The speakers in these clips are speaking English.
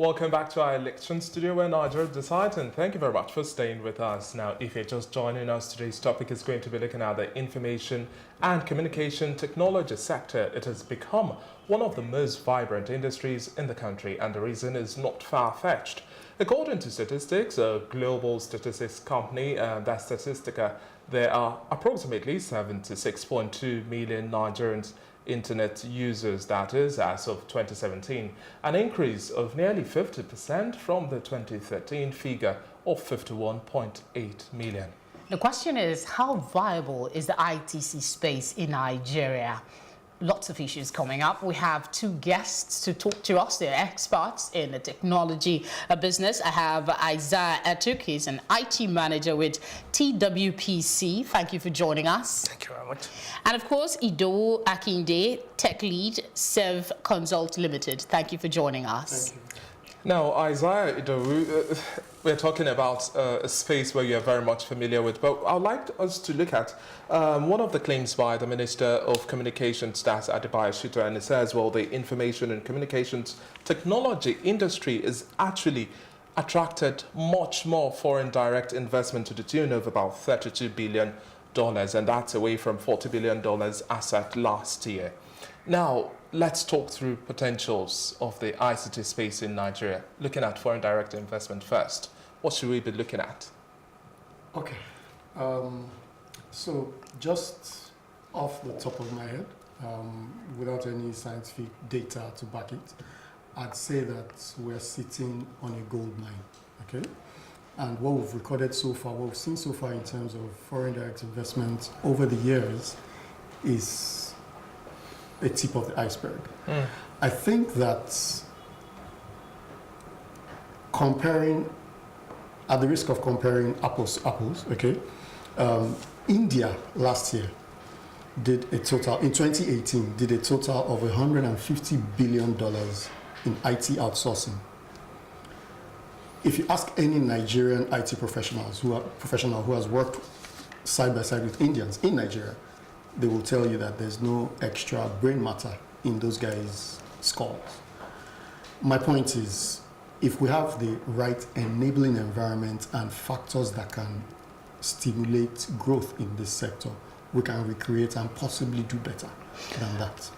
Welcome back to our election studio where Nigeria decides, and thank you very much for staying with us. Now, if you're just joining us, today's topic is going to be looking at the information and communication technology sector. It has become one of the most vibrant industries in the country, and the reason is not far-fetched. According to statistics, a global statistics company, that's Statistica, there are approximately 76.2 million Nigerians internet users, that is, as of 2017, an increase of nearly 50% from the 2013 figure of 51.8 million. The question is, how viable is the ITC space in Nigeria? Lots of issues coming up. We have two guests to talk to us. They're experts in the technology business. I have Isaiah Etuk. He's an IT manager with TWPC. Thank you for joining us. Thank you very much. And of course, Idowu Akinde, tech lead, Sev Consult Limited. Thank you for joining us. Thank you. Now, Isaiah Idowu, we're talking about a space where you're very much familiar with, but I'd like us to look at one of the claims by the Minister of Communications, that's Adebayo Shito, and it says, well, the information and communications technology industry is actually attracted much more foreign direct investment to the tune of about $32 billion, and that's away from $40 billion as at last year. Now, let's talk through potentials of the ICT space in Nigeria. Looking at foreign direct investment first, what should we be looking at? Okay. So just off the top of my head, without any scientific data to back it, I'd say that we're sitting on a gold mine, okay? And what we've recorded so far, what we've seen so far in terms of foreign direct investment over the years is a tip of the iceberg. I think that at the risk of comparing apples to apples, okay, India last year did a total, in 2018, did a total of $150 billion in IT outsourcing. If you ask any Nigerian IT professional who has worked side by side with Indians in Nigeria, they will tell you that there's no extra brain matter in those guys' skulls. My point is, if we have the right enabling environment and factors that can stimulate growth in this sector, we can recreate and possibly do better than that.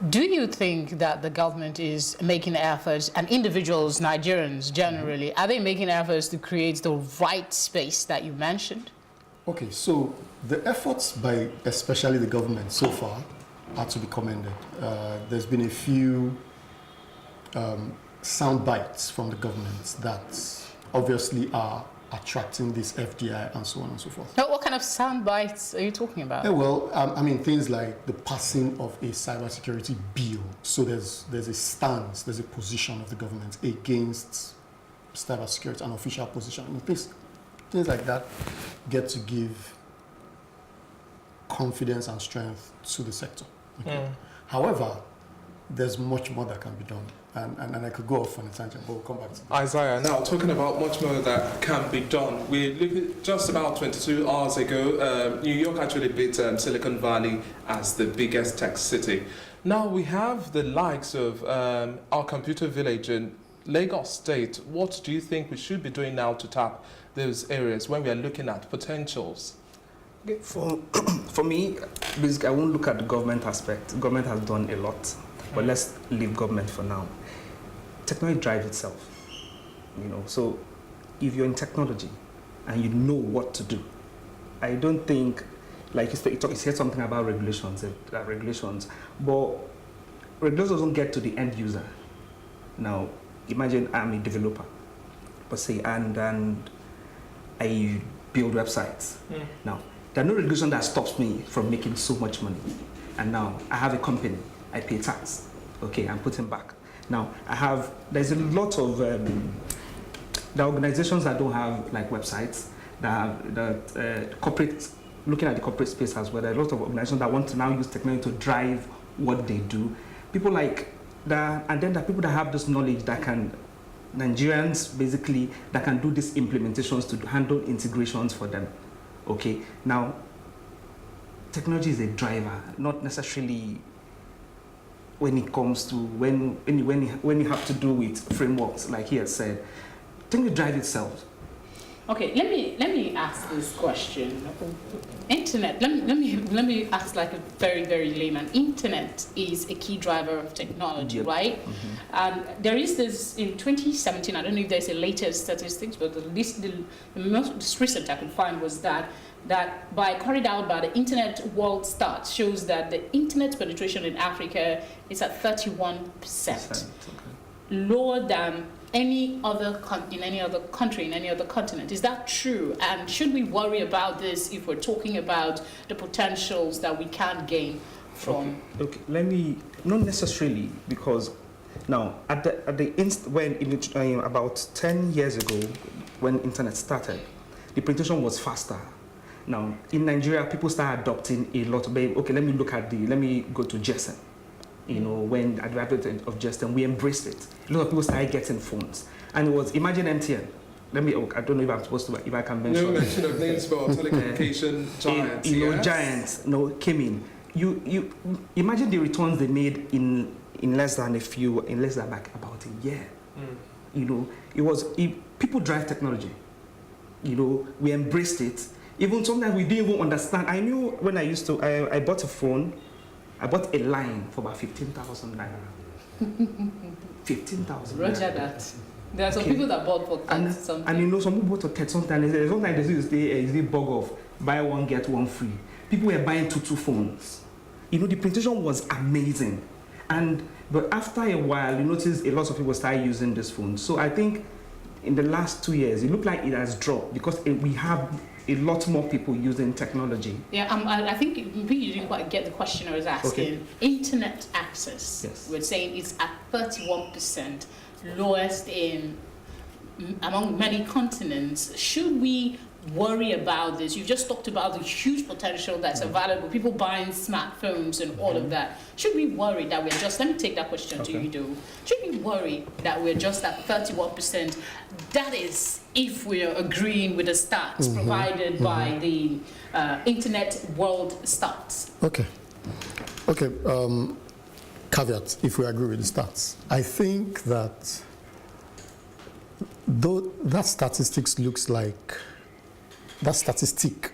Do you think that the government is making efforts, and individuals, Nigerians generally, are they making efforts to create the right space that you mentioned? Okay, so the efforts by especially the government so far are to be commended. There's been a few sound bites from the government that obviously are attracting this FDI and so on and so forth. Now, what kind of sound bites are you talking about? Yeah, well, I mean, things like the passing of a cybersecurity bill. So there's a stance, there's a position of the government against cybersecurity, an official position. And things like that get to give confidence and strength to the sector. Okay? However, there's much more that can be done. And I could go off on a tangent, but we'll come back to that. Isaiah, now talking about much more that can be done. Just about 22 hours ago, New York actually beat Silicon Valley as the biggest tech city. Now we have the likes of our computer village in Lagos State. What do you think we should be doing now to tap those areas when we are looking at potentials? Okay, for me, basically, I won't look at the government aspect. Government has done a lot, but let's leave government for now. Technology drives itself, you know. So if you're in technology and you know what to do, I don't think, like you said something about regulations, but regulations don't get to the end user. Now, imagine I'm a developer, per se, and I build websites. Now, there are no regulations that stops me from making so much money. And now I have a company, I pay tax, okay, I'm putting back. Now, there's a lot of, there are organizations that don't have like websites, corporate, looking at the corporate space as well, there are a lot of organizations that want to now use technology to drive what they do. People like that, and then there are people that have this knowledge that can, Nigerians basically, that can do these implementations to handle integrations for them. Okay, now technology is a driver, not necessarily when it comes to when you have to do with frameworks, like he has said. Technology drive itself. Okay, let me ask this question. Internet. Let me ask like a very layman. Internet is a key driver of technology, Yep. right? And there is this in 2017. I don't know if there's a latest statistics, but the most recent I could find was that by carried out by the Internet World Stats shows that the internet penetration in Africa is at 31%, lower than any other in any other country, in any other continent. Is that true? And should we worry about this if we're talking about the potentials that we can gain from? Okay. Let me not necessarily, because now when about 10 years ago, when internet started, the penetration was faster. Now in Nigeria, people start adopting a lot. Okay, let me go to GSM. You know, when at the advent of GSM, we embraced it. A lot of people started getting phones, and it was, imagine MTN. I don't know if I'm supposed to, if I can mention. No mention of names for telecommunication giants. Giants, came in. You imagine the returns they made in less than like about a year. You know, people drive technology. You know, we embraced it. Even sometimes we didn't even understand. I knew when I bought a phone. I bought a line for about 15,000 naira. 15,000. Roger that. There are some people that bought for 10 something. And you know, some people bought for 10 sometimes. Sometimes there's a bug of buy one, get one free. People were buying two phones. You know, the penetration was amazing. But after a while, you notice a lot of people started using this phone. So I think in the last 2 years, it looked like it has dropped because we have a lot more people using technology. Yeah, I think you didn't quite get the question I was asking. Okay. Internet access, yes. We're saying it's at 31%, lowest among many continents. Should we worry about this? You just talked about the huge potential that's available, people buying smartphones and all of that. Should we worry that we're just, let me take that question to you, Edu. Should we worry that we're just at 31%? That is, if we're agreeing with the stats provided by the Internet World Stats. Okay. Caveat, if we agree with the stats. I think that though that statistic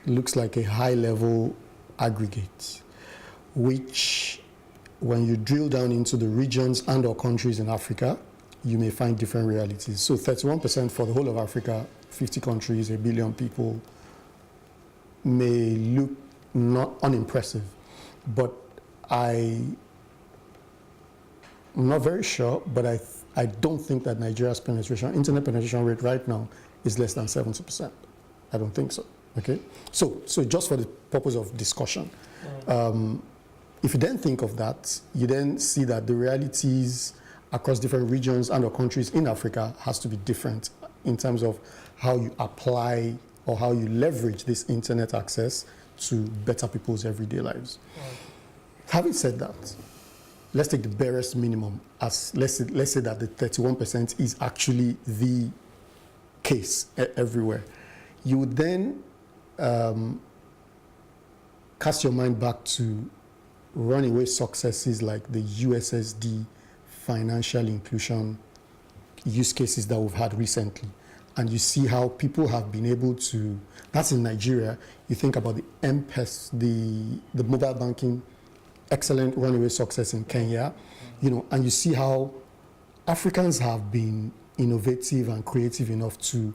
looks like a high-level aggregate, which when you drill down into the regions and or countries in Africa, you may find different realities. So 31% for the whole of Africa, 50 countries, 1 billion people, may look not unimpressive. But I'm not very sure, but I don't think that Nigeria's internet penetration rate right now is less than 70%. I don't think so. Okay, so just for the purpose of discussion, if you then think of that, you then see that the realities across different regions and or countries in Africa has to be different in terms of how you apply or how you leverage this internet access to better people's everyday lives. Having said that, let's take the barest minimum as let's say that the 31% is actually the case everywhere. You would then cast your mind back to runaway successes like the USSD financial inclusion use cases that we've had recently. And you see how people have been able to, that's in Nigeria, you think about the M-Pesa, the mobile banking, excellent runaway success in Kenya, and you see how Africans have been innovative and creative enough to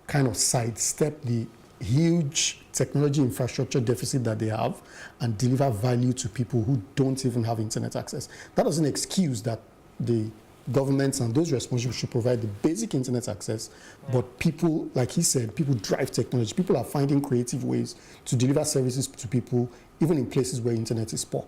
kind of sidestep the huge technology infrastructure deficit that they have and deliver value to people who don't even have internet access. That doesn't excuse that the governments and those responsible should provide the basic internet access, but people, like he said, people drive technology. People are finding creative ways to deliver services to people, even in places where internet is poor.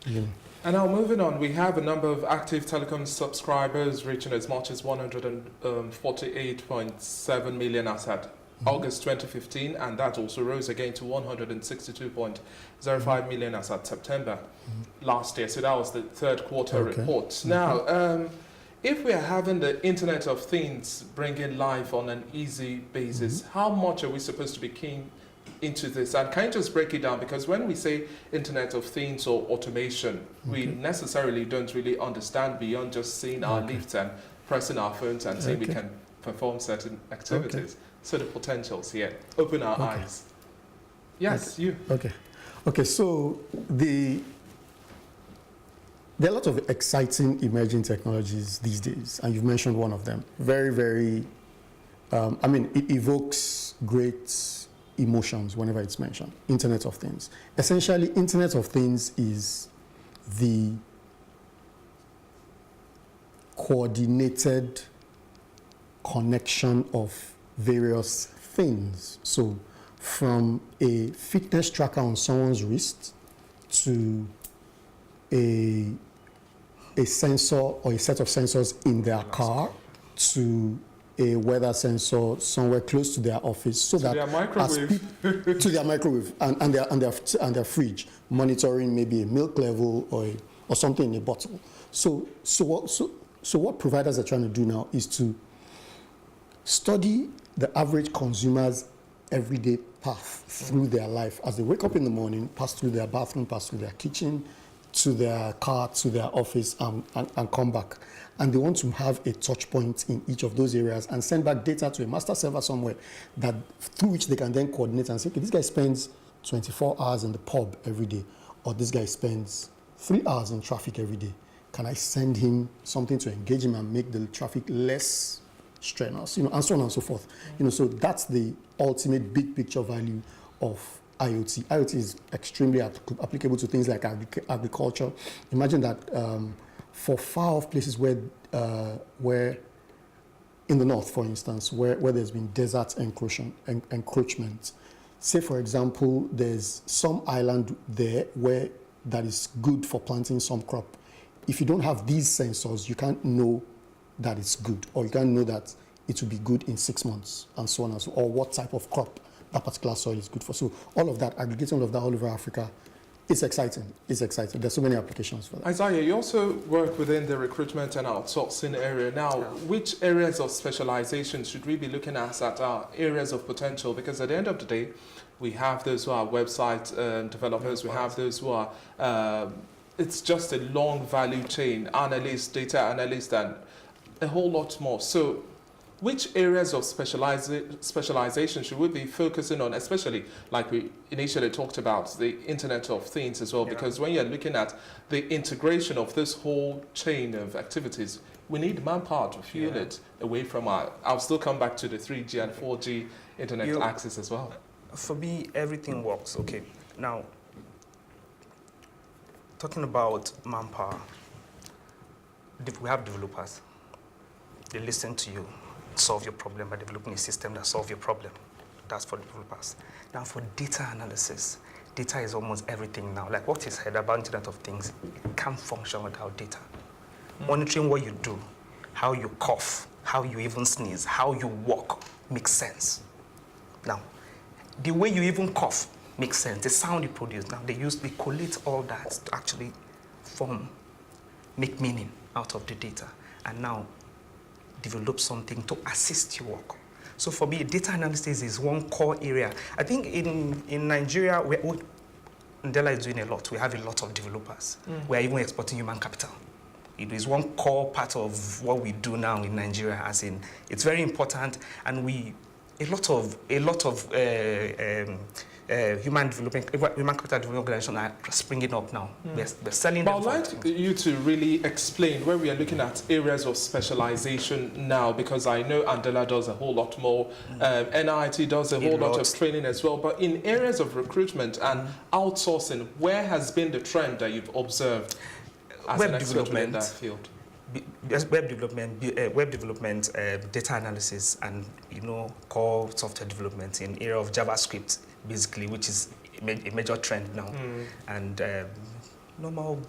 And now moving on, we have a number of active telecom subscribers reaching as much as 148.7 million as at August 2015, and that also rose again to 162.05 million as at September last year. So that was the third quarter report. Now, if we are having the Internet of Things bringing life on an easy basis, how much are we supposed to be into this, and can you just break it down? Because when we say Internet of Things or automation, we necessarily don't really understand beyond just seeing our lifts and pressing our phones and saying we can perform certain activities. So the potentials here, open our eyes. Yes, you. Okay, so there are a lot of exciting emerging technologies these days, and you've mentioned one of them. Very, very, it evokes great emotions whenever it's mentioned. Internet of Things. Essentially, Internet of Things is the coordinated connection of various things. So from a fitness tracker on someone's wrist to a sensor or a set of sensors in their car to a weather sensor somewhere close to their office, so that their microwave. to their microwave and their fridge, monitoring maybe a milk level or something in a bottle. So what providers are trying to do now is to study the average consumer's everyday path through their life as they wake up in the morning, pass through their bathroom, pass through their kitchen, to their car, to their office, and come back. And they want to have a touch point in each of those areas and send back data to a master server somewhere that through which they can then coordinate and say, okay, this guy spends 24 hours in the pub every day, or this guy spends 3 hours in traffic every day. Can I send him something to engage him and make the traffic less strenuous, and so on and so forth. So that's the ultimate big picture value of IoT. IoT is extremely applicable to things like agriculture. Imagine that for far off places where in the north, for instance, where there's been desert encroachment. Say, for example, there's some island there where that is good for planting some crop. If you don't have these sensors, you can't know that it's good, or you can't know that it will be good in 6 months, and so on and so on, or what type of crop that particular soil is good for. So all of that, aggregating all of that all over Africa, it's exciting. It's exciting. There's so many applications for that. Isaiah, you also work within the recruitment and outsourcing area. Now, which areas of specialization should we be looking at our areas of potential? Because at the end of the day, we have those who are website developers, we have those who are, it's just a long value chain, analysts, data analysts, and a whole lot more. So which areas of specialization should we be focusing on, especially like we initially talked about, the Internet of Things as well, because when you're looking at the integration of this whole chain of activities, we need manpower to fuel it away from I'll still come back to the 3G and 4G internet access as well. For me, everything works. Okay, now, talking about manpower, we have developers. They listen to you, solve your problem by developing a system that solves your problem. That's for developers. Now for data analysis, data is almost everything now. Like what is said about Internet of Things, it can't function without data. Monitoring what you do, how you cough, how you even sneeze, how you walk makes sense. Now, the way you even cough makes sense. The sound you produce, now they collate all that to actually make meaning out of the data. And now develop something to assist your work. So for me, data analysis is one core area. I think in Nigeria, Ndela is doing a lot. We have a lot of developers. We are even exporting human capital. It is one core part of what we do now in Nigeria, as in it's very important, and a lot of human capital development organizations are springing up now. We're selling them. But I'd like you to really explain where we are looking at areas of specialization now, because I know Andela does a whole lot more, NIT does a whole lot of training as well, but in areas of recruitment and outsourcing, where has been the trend that you've observed as an expert in that field? Web development, data analysis, and core software development in area of JavaScript, basically, which is a major trend now, and normal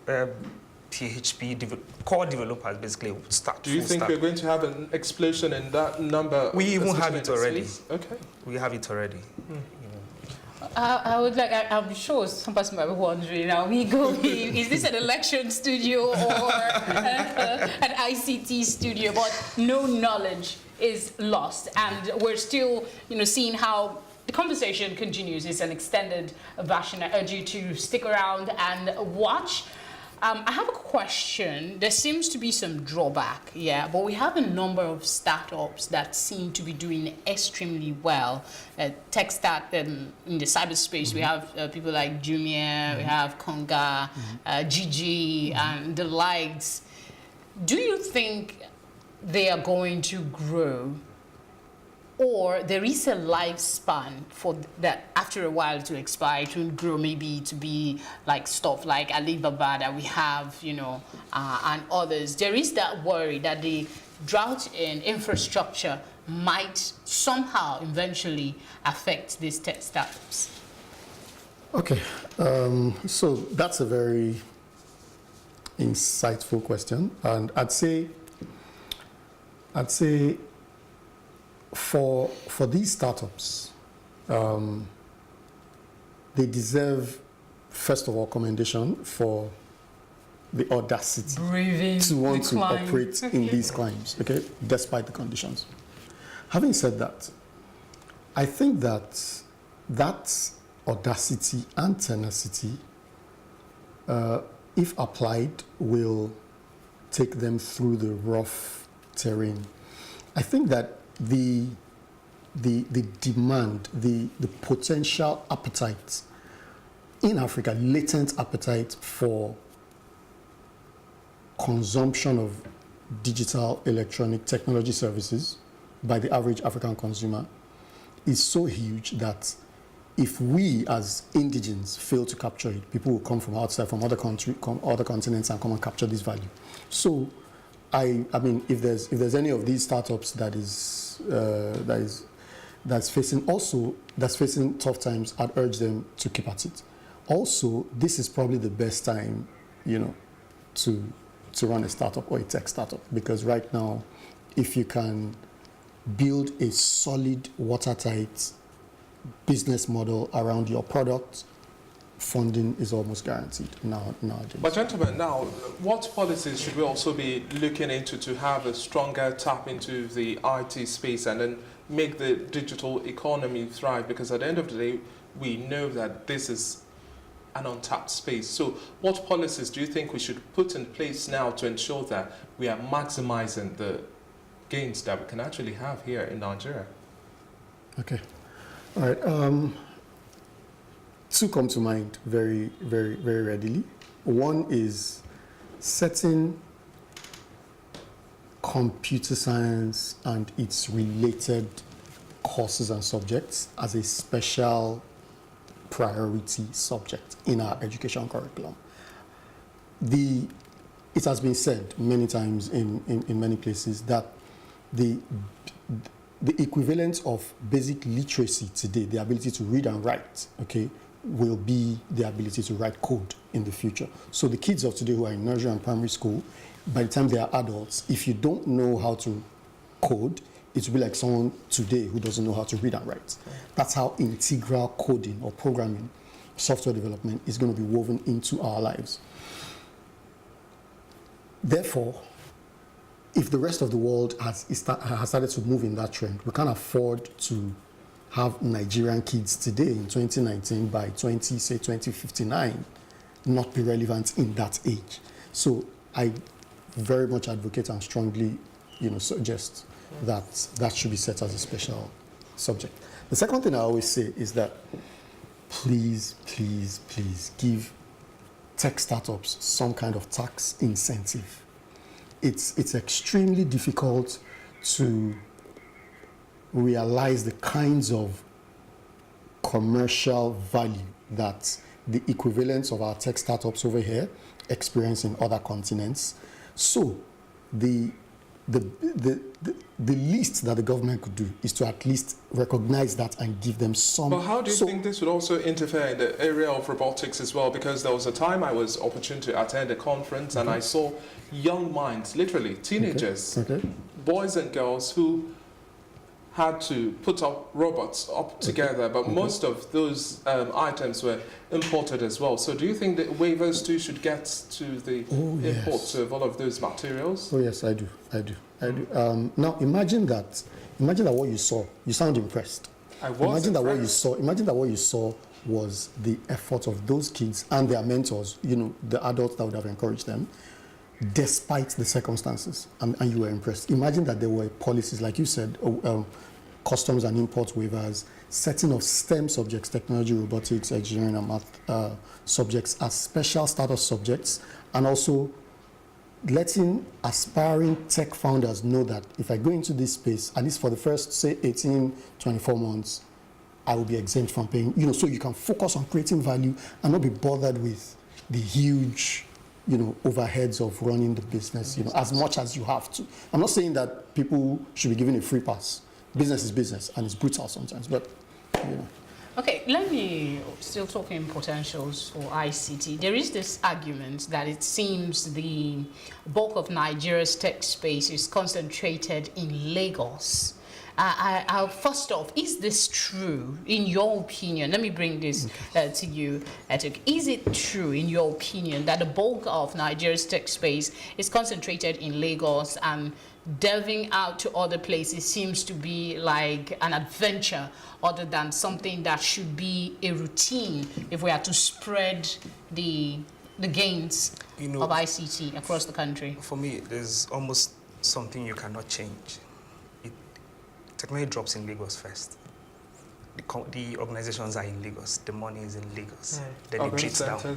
PHP core developers basically would start. Do you think we're going to have an explosion in that number? We even have it already. Okay, we have it already. I would like, I'm sure some person might be wondering, are we going, is this an election studio or an ICT studio? But no knowledge is lost. And we're still, seeing how The conversation continues. It's an extended version. I urge you to stick around and watch. I have a question. There seems to be some drawback, yeah, but we have a number of startups that seem to be doing extremely well. Tech start in the cyberspace, we have people like Jumia, we have Konga, Gigi, and the likes. Do you think they are going to grow, or there is a lifespan for that after a while to expire, to grow, maybe to be like stuff like Alibaba that we have, you know, and others? There is that worry that the drought in infrastructure might somehow eventually affect these tech startups. Okay, so that's a very insightful question, and I'd say for these startups, they deserve, first of all, commendation for the audacity to want to operate in these climes, okay, despite the conditions. Having said that, I think that audacity and tenacity, if applied, will take them through the rough terrain. I think that the demand, the potential appetite in Africa, latent appetite for consumption of digital electronic technology services by the average African consumer is so huge that if we as indigenes fail to capture it, people will come from outside, from other continents, and come and capture this value. So I mean, if there's any of these startups that's facing tough times, I'd urge them to keep at it. Also, this is probably the best time, you know, to run a startup or a tech startup, because right now, if you can build a solid, watertight business model around your product, funding is almost guaranteed nowadays. But gentlemen, now, what policies should we also be looking into to have a stronger tap into the IT space and then make the digital economy thrive? Because at the end of the day, we know that this is an untapped space. So what policies do you think we should put in place now to ensure that we are maximizing the gains that we can actually have here in Nigeria? Okay. All right. Two come to mind very, very, very readily. One is setting computer science and its related courses and subjects as a special priority subject in our education curriculum. It has been said many times in many places that the equivalent of basic literacy today, the ability to read and write, okay, will be the ability to write code in the future. So the kids of today who are in nursery and primary school, by the time they are adults, if you don't know how to code, it will be like someone today who doesn't know how to read and write. That's how integral coding or programming, software development is going to be woven into our lives. Therefore, if the rest of the world has started to move in that trend, we can't afford to have Nigerian kids today in 2019 by 2059 not be relevant in that age. So I very much advocate and strongly, you know, suggest that that should be set as a special subject. The second thing I always say is that please, please, please give tech startups some kind of tax incentive. It's extremely difficult to realize the kinds of commercial value that the equivalents of our tech startups over here experience in other continents. So the least that the government could do is to at least recognize that and give them some. But how do you think this would also interfere in the area of robotics as well? Because there was a time I was opportune to attend a conference and I saw young minds, literally teenagers, boys and girls who had to put up robots up together, but most of those items were imported as well. So do you think that waivers too should get to the imports of all of those materials? Oh yes, I do. Now imagine that what you saw, you sound impressed. I was Imagine that what you impressed. saw. Imagine that what you saw was the effort of those kids and their mentors. You know, the adults that would have encouraged them, despite the circumstances, and you were impressed. Imagine that there were policies, like you said, customs and import waivers, setting of STEM subjects, technology, robotics, engineering, and math subjects as special status subjects, and also letting aspiring tech founders know that if I go into this space, at least for the first, say, 18, 24 months, I will be exempt from paying, you know, so you can focus on creating value and not be bothered with the huge, you know, overheads of running the business, you know, as much as you have to. I'm not saying that people should be given a free pass. Business is business, and it's brutal sometimes, but, you know. Okay, let me still talking potentials for ICT. There is this argument that it seems the bulk of Nigeria's tech space is concentrated in Lagos. First off, is this true in your opinion? Let me bring this to you, Etuk. Is it true in your opinion that the bulk of Nigeria's tech space is concentrated in Lagos, and delving out to other places seems to be like an adventure other than something that should be a routine if we are to spread the gains of ICT across the country? For me, there's almost something you cannot change. Technology drops in Lagos first. The organizations are in Lagos. The money is in Lagos. Then it drifts down. Do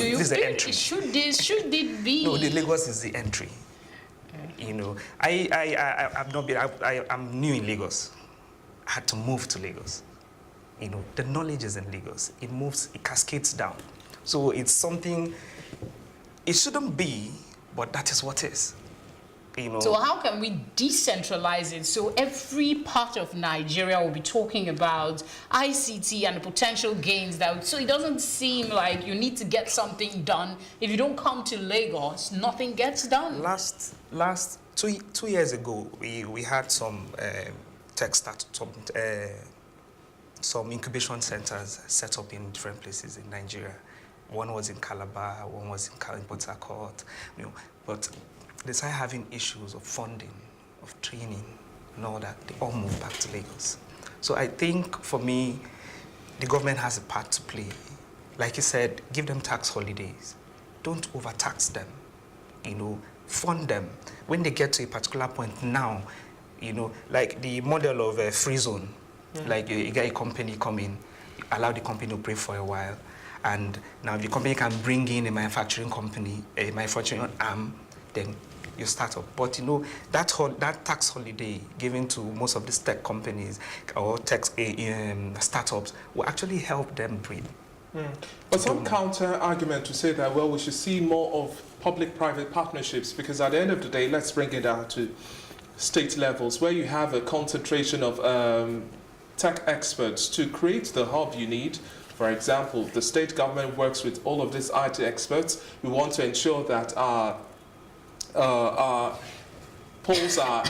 you this is the think entry. should it be? No, the Lagos is the entry. You know, I've not been. I'm new in Lagos. I had to move to Lagos. You know, the knowledge is in Lagos. It moves. It cascades down. So it's something. It shouldn't be, but that is what is. You know. So how can we decentralize it so every part of Nigeria will be talking about ICT and the potential gains that, so it doesn't seem like you need to get something done. If you don't come to Lagos, nothing gets done. Last 2 years ago, we had some tech start, some incubation centers set up in different places in Nigeria. One was in Calabar, one was in Port Harcourt, you know, but they started having issues of funding, of training, and all that. They all moved back to Lagos. So I think, for me, the government has a part to play. Like you said, give them tax holidays. Don't overtax them. You know, fund them. When they get to a particular point now, you know, like the model of a free zone, like you get a company come in, allow the company to operate for a while, and now the company can bring in a manufacturing company, a manufacturing arm, then you start up. But you know, that tax holiday given to most of these tech companies or tech startups will actually help them breathe. But some counter argument to say that, well, we should see more of public-private partnerships, because at the end of the day, let's bring it down to state levels where you have a concentration of tech experts to create the hub you need. For example, the state government works with all of these IT experts. We want to ensure that our poles are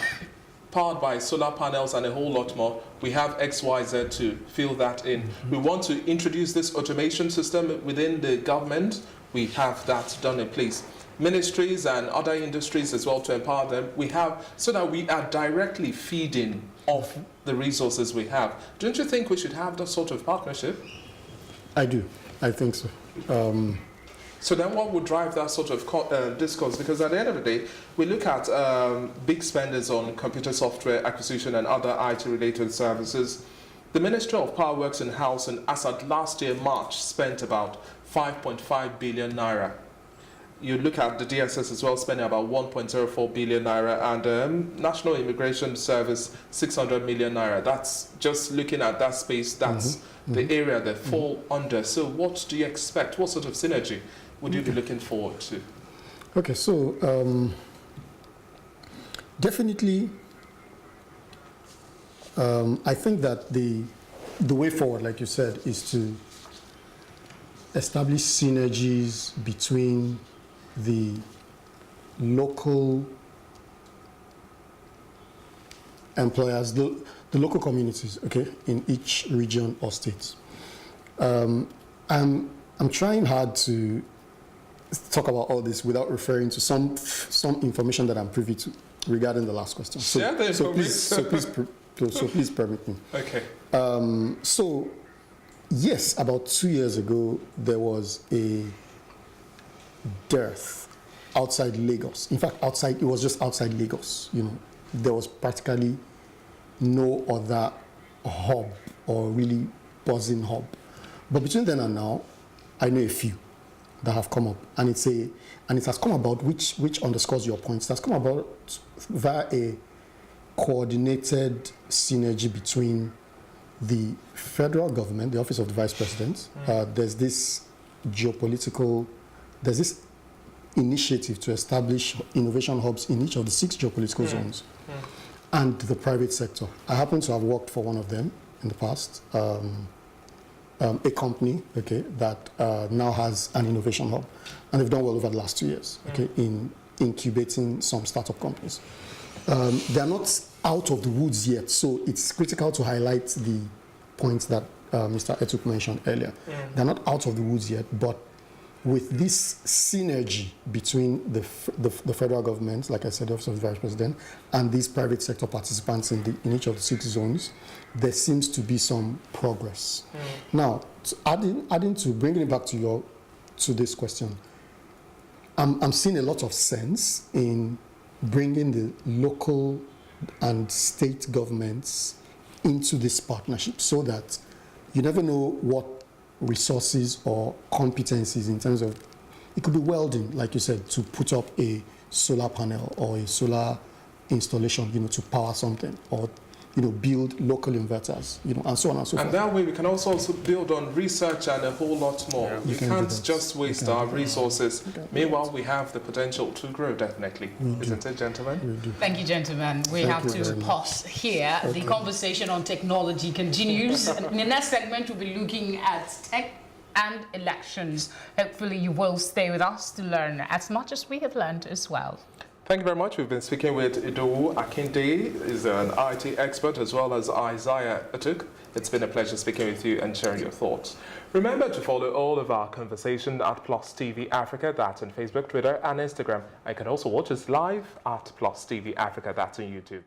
powered by solar panels and a whole lot more. We have XYZ to fill that in. We want to introduce this automation system within the government. We have that done in place. Ministries and other industries as well to empower them. We have, so that we are directly feeding off the resources we have. Don't you think we should have that sort of partnership? I do. I think so. So then what would drive that sort of discourse? Because at the end of the day, we look at big spenders on computer software acquisition and other IT-related services. The Ministry of Power Works in House, and as at last year, March, spent about 5.5 billion naira. You look at the DSS as well, spending about 1.04 billion naira, and National Immigration Service, 600 million naira. That's just looking at that space, that's the area they fall under. So what do you expect? What sort of synergy would you be looking forward to? Okay, so definitely, I think that the way forward, like you said, is to establish synergies between the local employers, the local communities, okay, in each region or state. I'm trying hard to talk about all this without referring to some information that I'm privy to regarding the last question. So, Share the so information. please So please permit me. Okay. So, yes, about 2 years ago, there was a dearth outside Lagos. In fact, it was just outside Lagos. There was practically no other hub or really buzzing hub. But between then and now, I know a few that have come up, and it has come about, which underscores your points. It has come about via a coordinated synergy between the federal government, the Office of the Vice President. There's this initiative to establish innovation hubs in each of the 6 geopolitical zones, and the private sector. I happen to have worked for one of them in the past, a company, that now has an innovation hub, and they've done well over the last 2 years, in incubating some startup companies. They're not out of the woods yet, so it's critical to highlight the points that Mr. Etuk mentioned earlier. They're not out of the woods yet, but with this synergy between the federal government, like I said, the Office of the Vice President, and these private sector participants in each of the 6 zones, there seems to be some progress. Now, adding to bringing it back to this question, I'm seeing a lot of sense in bringing the local and state governments into this partnership, so that you never know what resources or competencies in terms of, it could be welding, like you said, to put up a solar panel or a solar installation, to power something, or build local inverters, and so on and so forth. And that way we can also build on research and a whole lot more. We can't just waste our resources. Meanwhile, we have the potential to grow, definitely. Isn't it, gentlemen? Thank you, gentlemen. We have to pause here. The conversation on technology continues. In the next segment, we'll be looking at tech and elections. Hopefully, you will stay with us to learn as much as we have learned as well. Thank you very much. We've been speaking with Idowu Akinde, is an IT expert, as well as Isaiah Etuk. It's been a pleasure speaking with you and sharing your thoughts. Remember to follow all of our conversation at Plus TV Africa, that's on Facebook, Twitter, and Instagram. You can also watch us live at Plus TV Africa, that's on YouTube.